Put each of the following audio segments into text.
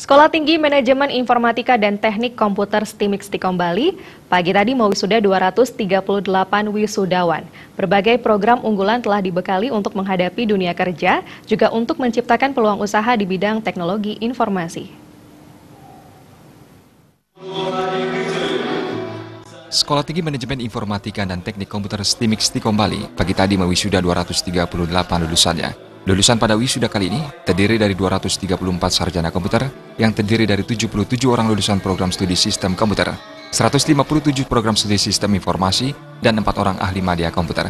Sekolah Tinggi Manajemen Informatika dan Teknik Komputer STIMIK Stikom Bali pagi tadi mewisuda 238 wisudawan. Berbagai program unggulan telah dibekali untuk menghadapi dunia kerja, juga untuk menciptakan peluang usaha di bidang teknologi informasi. Sekolah Tinggi Manajemen Informatika dan Teknik Komputer STIMIK Stikom Bali pagi tadi mewisuda 238 lulusannya. Lulusan pada wisuda kali ini terdiri dari 234 sarjana komputer yang terdiri dari 77 orang lulusan program studi sistem komputer, 157 program studi sistem informasi, dan 4 orang ahli media komputer.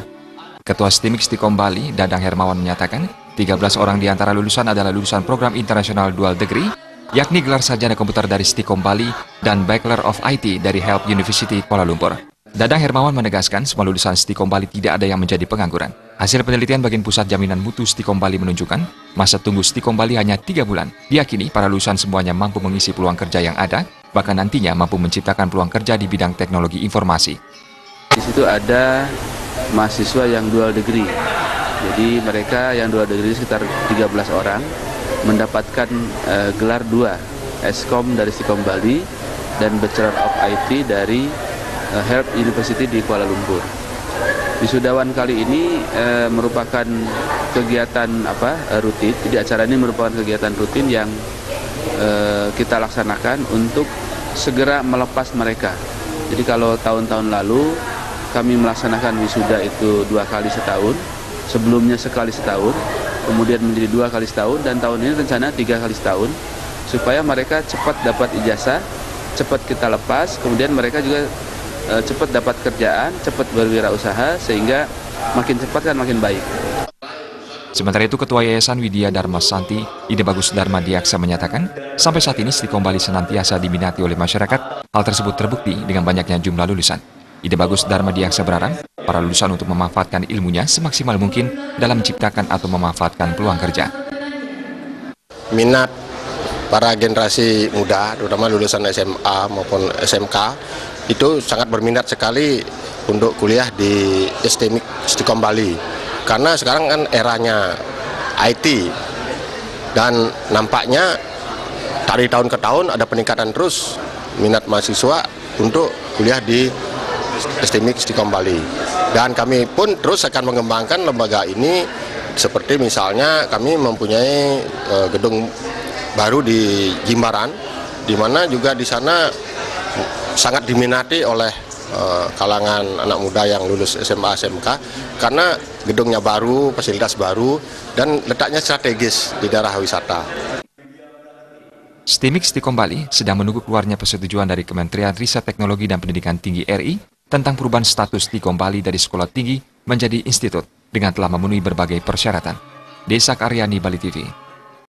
Ketua STIMIK Stikom Bali, Dadang Hermawan menyatakan, 13 orang di antara lulusan adalah lulusan program internasional dual degree, yakni gelar sarjana komputer dari Stikom Bali dan Bachelor of IT dari Help University Kuala Lumpur. Dadang Hermawan menegaskan semua lulusan Stikom Bali tidak ada yang menjadi pengangguran. Hasil penelitian Bagian Pusat Jaminan Mutu Stikom Bali menunjukkan masa tunggu Stikom Bali hanya 3 bulan. Diyakini para lulusan semuanya mampu mengisi peluang kerja yang ada, bahkan nantinya mampu menciptakan peluang kerja di bidang teknologi informasi. Di situ ada mahasiswa yang dual degree. Jadi mereka yang dual degree sekitar 13 orang mendapatkan gelar 2 Eskom dari Stikom Bali dan Bachelor of IT dari Help University di Kuala Lumpur. Wisudawan kali ini merupakan kegiatan rutin. Jadi acara ini merupakan kegiatan rutin yang kita laksanakan untuk segera melepas mereka. Jadi kalau tahun-tahun lalu kami melaksanakan wisuda itu 2 kali setahun, sebelumnya sekali setahun, kemudian menjadi 2 kali setahun, dan tahun ini rencana 3 kali setahun, supaya mereka cepat dapat ijazah, cepat kita lepas, kemudian mereka juga cepat dapat kerjaan, cepat berwirausaha, sehingga makin cepat kan makin baik. Sementara itu, Ketua Yayasan Widya Dharma Santi, Ide Bagus Dharma Diaksa menyatakan, sampai saat ini Stikom Bali senantiasa diminati oleh masyarakat. Hal tersebut terbukti dengan banyaknya jumlah lulusan. Ide Bagus Dharma Diaksa berharap para lulusan untuk memanfaatkan ilmunya semaksimal mungkin dalam menciptakan atau memanfaatkan peluang kerja. Minat para generasi muda, terutama lulusan SMA maupun SMK, itu sangat berminat sekali untuk kuliah di STIMIK Stikom Bali. Karena sekarang kan eranya IT, dan nampaknya dari tahun ke tahun ada peningkatan terus minat mahasiswa untuk kuliah di STIMIK Stikom Bali. Dan kami pun terus akan mengembangkan lembaga ini, seperti misalnya kami mempunyai gedung baru di Jimbaran, di mana juga di sana sangat diminati oleh kalangan anak muda yang lulus SMA SMK, karena gedungnya baru, fasilitas baru, dan letaknya strategis di daerah wisata. STIMIK Stikom Bali sedang menunggu keluarnya persetujuan dari Kementerian Riset Teknologi dan Pendidikan Tinggi RI tentang perubahan status Stikom Bali dari sekolah tinggi menjadi institut dengan telah memenuhi berbagai persyaratan. Desa Karyani, Bali TV.